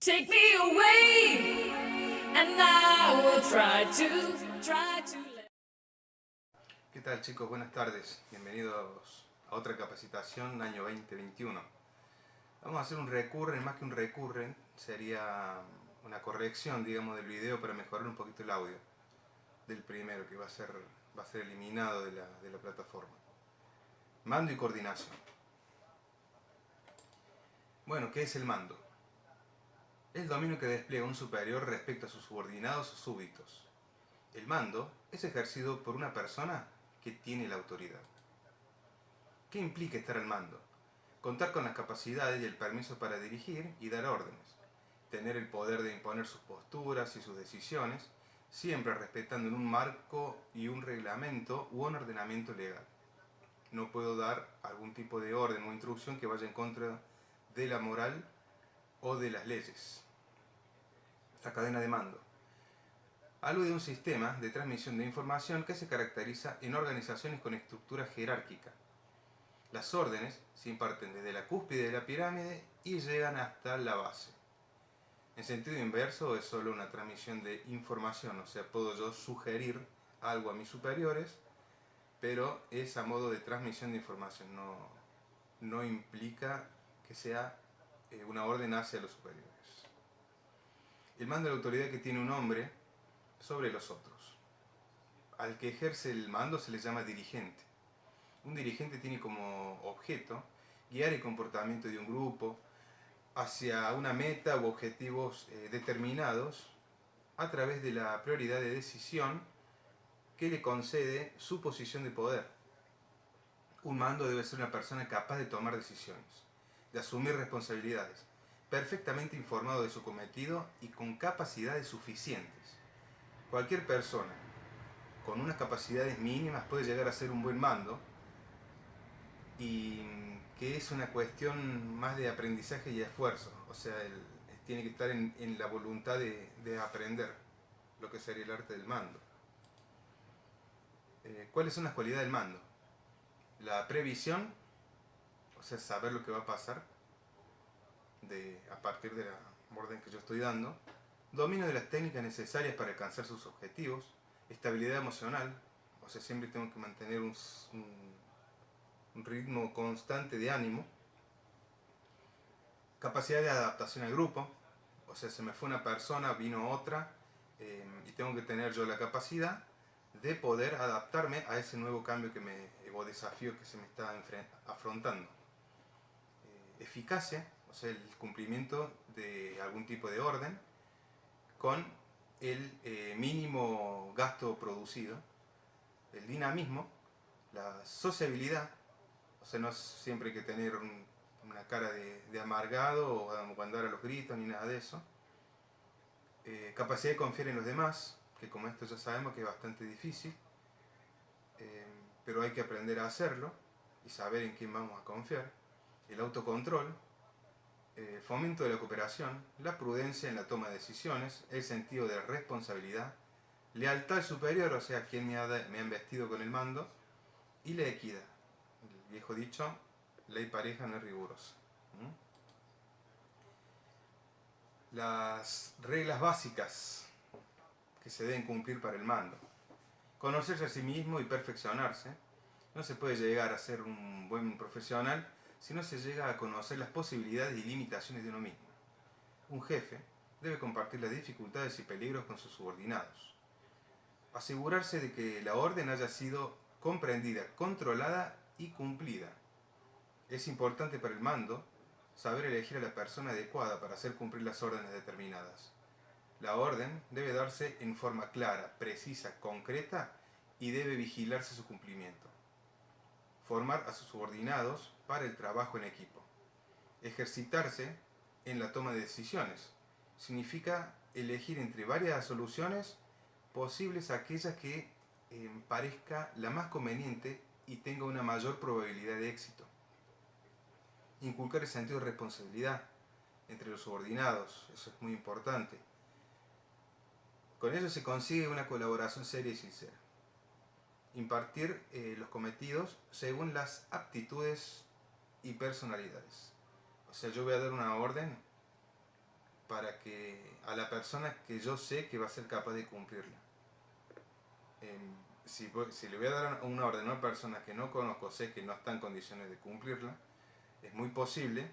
Take me away, and I will try to let... ¿Qué tal, chicos? Buenas tardes. Bienvenidos a otra capacitación año 2021. Vamos a hacer un recurrent, más que un recurrent, sería una corrección, digamos, del video para mejorar un poquito el audio del primero, que va a ser eliminado de la plataforma. Mando y coordinación. Bueno, ¿qué es el mando? Es el dominio que despliega un superior respecto a sus subordinados o súbditos. El mando es ejercido por una persona que tiene la autoridad. ¿Qué implica estar al mando? Contar con las capacidades y el permiso para dirigir y dar órdenes. Tener el poder de imponer sus posturas y sus decisiones, siempre respetando en un marco y un reglamento u un ordenamiento legal. No puedo dar algún tipo de orden o instrucción que vaya en contra de la moral o de las leyes. La cadena de mando alude a un sistema de transmisión de información que se caracteriza en organizaciones con estructura jerárquica. Las órdenes se imparten desde la cúspide de la pirámide y llegan hasta la base. En sentido inverso es solo una transmisión de información, o sea, puedo yo sugerir algo a mis superiores, pero es a modo de transmisión de información, no implica que sea una orden hacia los superiores. El mando de la autoridad que tiene un hombre sobre los otros. Al que ejerce el mando se le llama dirigente. Un dirigente tiene como objeto guiar el comportamiento de un grupo hacia una meta u objetivos determinados a través de la prioridad de decisión que le concede su posición de poder. Un mando debe ser una persona capaz de tomar decisiones, de asumir responsabilidades, perfectamente informado de su cometido y con capacidades suficientes. Cualquier persona con unas capacidades mínimas puede llegar a ser un buen mando, y que es una cuestión más de aprendizaje y esfuerzo, o sea, tiene que estar en la voluntad de aprender lo que sería el arte del mando. ¿Cuáles son las cualidades del mando? La previsión, o sea, saber lo que va a pasar a partir de la orden que yo estoy dando. Dominio de las técnicas necesarias para alcanzar sus objetivos. Estabilidad emocional, o sea, siempre tengo que mantener un ritmo constante de ánimo. Capacidad de adaptación al grupo, o sea, se me fue una persona, vino otra, y tengo que tener yo la capacidad de poder adaptarme a ese nuevo cambio o desafío que se me está afrontando. Eficacia, o sea, el cumplimiento de algún tipo de orden con el mínimo gasto producido. El dinamismo, la sociabilidad, o sea, no siempre hay que tener una cara de amargado o andar a los gritos ni nada de eso. Capacidad de confiar en los demás, que como esto ya sabemos que es bastante difícil, pero hay que aprender a hacerlo y saber en quién vamos a confiar. El autocontrol, fomento de la cooperación, la prudencia en la toma de decisiones, el sentido de responsabilidad, lealtad al superior, o sea, quien me han vestido con el mando, y la equidad. El viejo dicho, ley pareja no es rigurosa. Las reglas básicas que se deben cumplir para el mando. Conocerse a sí mismo y perfeccionarse. No se puede llegar a ser un buen profesional si no se llega a conocer las posibilidades y limitaciones de uno mismo. Un jefe debe compartir las dificultades y peligros con sus subordinados. Asegurarse de que la orden haya sido comprendida, controlada y cumplida. Es importante para el mando saber elegir a la persona adecuada para hacer cumplir las órdenes determinadas. La orden debe darse en forma clara, precisa, concreta y debe vigilarse su cumplimiento. Formar a sus subordinados para el trabajo en equipo. Ejercitarse en la toma de decisiones. Significa elegir entre varias soluciones posibles aquellas que parezca la más conveniente y tenga una mayor probabilidad de éxito. Inculcar el sentido de responsabilidad entre los subordinados, eso es muy importante. Con ello se consigue una colaboración seria y sincera. Impartir los cometidos según las aptitudes y personalidades. O sea, yo voy a dar una orden para que a la persona que yo sé que va a ser capaz de cumplirla. Si le voy a dar una orden a una persona que no conozco, sé que no está en condiciones de cumplirla, es muy posible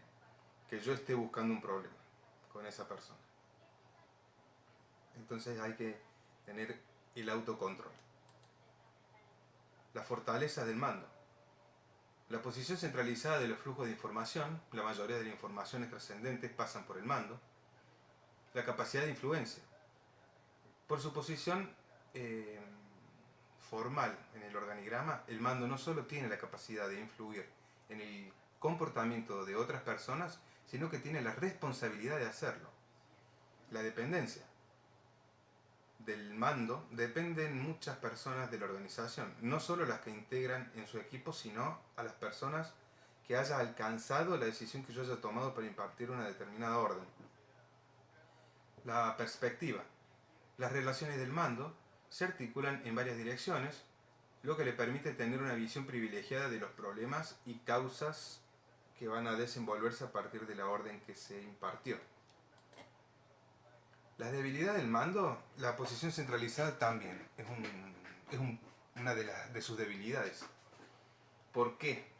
que yo esté buscando un problema con esa persona. Entonces hay que tener el autocontrol. La fortaleza del mando. La posición centralizada de los flujos de información, la mayoría de las informaciones trascendentes pasan por el mando. La capacidad de influencia. Por su posición formal en el organigrama, el mando no solo tiene la capacidad de influir en el comportamiento de otras personas, sino que tiene la responsabilidad de hacerlo. La dependencia del mando dependen muchas personas de la organización, no solo las que integran en su equipo, sino a las personas que haya alcanzado la decisión que yo haya tomado para impartir una determinada orden. La perspectiva. Las relaciones del mando se articulan en varias direcciones, lo que le permite tener una visión privilegiada de los problemas y causas que van a desenvolverse a partir de la orden que se impartió. La debilidad del mando, la posición centralizada también es una de sus debilidades. ¿Por qué?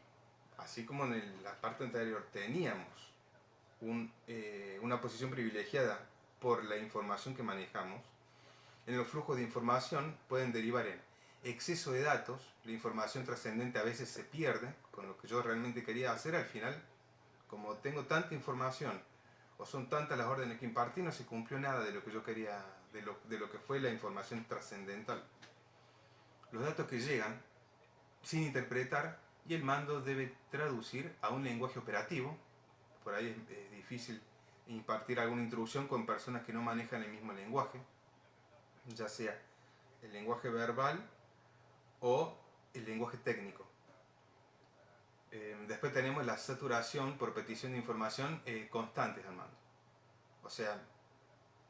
Así como en la parte anterior teníamos una posición privilegiada por la información que manejamos, en los flujos de información pueden derivar en exceso de datos, la información trascendente a veces se pierde con lo que yo realmente quería hacer. Al final, como tengo tanta información o son tantas las órdenes que impartí, no se cumplió nada de lo que yo quería, de lo que fue la información trascendental. Los datos que llegan sin interpretar y el mando debe traducir a un lenguaje operativo. Por ahí es difícil impartir alguna instrucción con personas que no manejan el mismo lenguaje, ya sea el lenguaje verbal o el lenguaje técnico. Después tenemos la saturación por petición de información constantes al mando. O sea,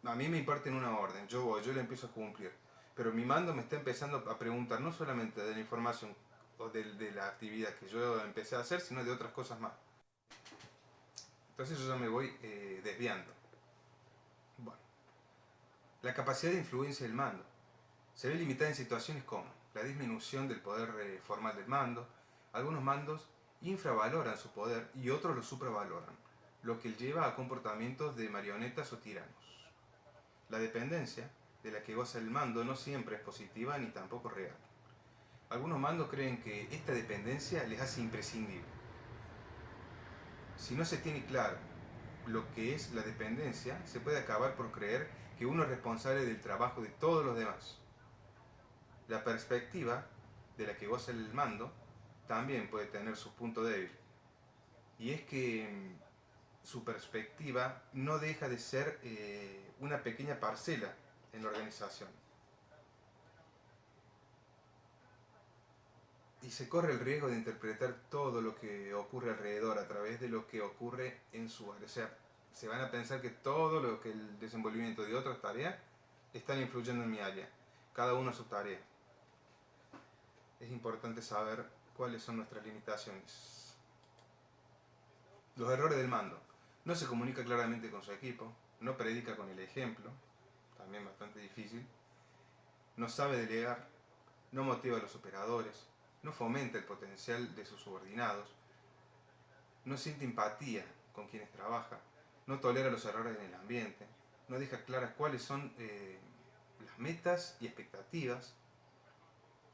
a mí me imparten una orden, yo la empiezo a cumplir, pero mi mando me está empezando a preguntar no solamente de la información o de la actividad que yo empecé a hacer, sino de otras cosas más. Entonces yo ya me voy desviando. Bueno, la capacidad de influencia del mando se ve limitada en situaciones como la disminución del poder formal del mando. Algunos mandos infravaloran su poder y otros lo supravaloran, lo que lleva a comportamientos de marionetas o tiranos. La dependencia de la que goza el mando no siempre es positiva ni tampoco real. Algunos mandos creen que esta dependencia les hace imprescindible. Si no se tiene claro lo que es la dependencia, se puede acabar por creer que uno es responsable del trabajo de todos los demás. La perspectiva de la que goza el mando también puede tener su punto débil. Y es que su perspectiva no deja de ser una pequeña parcela en la organización. Y se corre el riesgo de interpretar todo lo que ocurre alrededor a través de lo que ocurre en su área. O sea, se van a pensar que todo lo que el desenvolvimiento de otras tareas están influyendo en mi área, cada uno a su tarea. Es importante saber cuáles son nuestras limitaciones. Los errores del mando. No se comunica claramente con su equipo, no predica con el ejemplo, también bastante difícil. No sabe delegar, no motiva a los operadores, no fomenta el potencial de sus subordinados, no siente empatía con quienes trabaja, no tolera los errores en el ambiente, no deja claras cuáles son las metas y expectativas,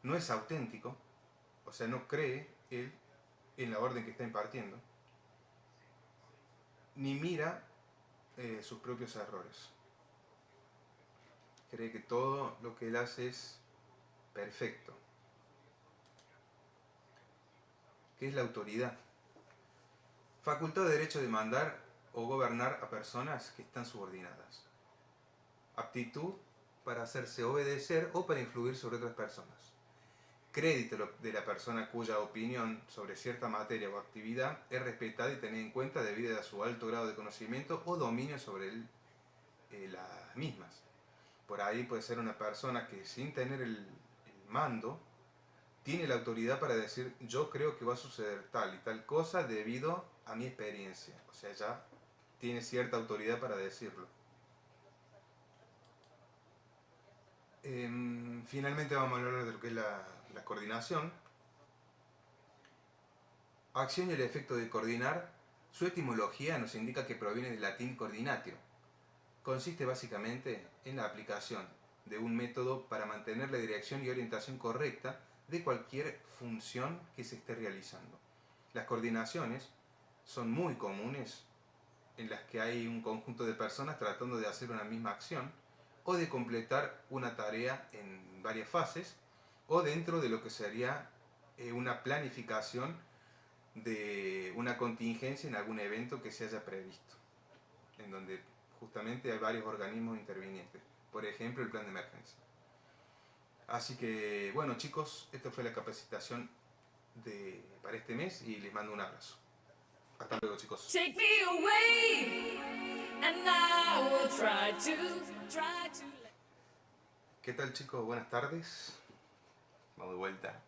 no es auténtico, o sea, no cree él en la orden que está impartiendo, ni mira sus propios errores. Cree que todo lo que él hace es perfecto. ¿Qué es la autoridad? Facultad o derecho de mandar o gobernar a personas que están subordinadas. Aptitud para hacerse obedecer o para influir sobre otras personas. Crédito de la persona cuya opinión sobre cierta materia o actividad es respetada y tenida en cuenta debido a su alto grado de conocimiento o dominio sobre las mismas. Por ahí puede ser una persona que sin tener el mando tiene la autoridad para decir yo creo que va a suceder tal y tal cosa debido a mi experiencia. O sea, ya tiene cierta autoridad para decirlo. Finalmente vamos a hablar de lo que es la coordinación. Acción y el efecto de coordinar. Su etimología nos indica que proviene del latín coordinatio. Consiste básicamente en la aplicación de un método para mantener la dirección y orientación correcta de cualquier función que se esté realizando. Las coordinaciones son muy comunes en las que hay un conjunto de personas tratando de hacer una misma acción o de completar una tarea en varias fases o dentro de lo que sería una planificación de una contingencia en algún evento que se haya previsto, en donde justamente hay varios organismos intervinientes, por ejemplo el plan de emergencia. Así que bueno chicos, esta fue la capacitación para este mes y les mando un abrazo. Hasta luego chicos. Take me away, and I will try to. ¿Qué tal chicos? Buenas tardes. Vamos de vuelta.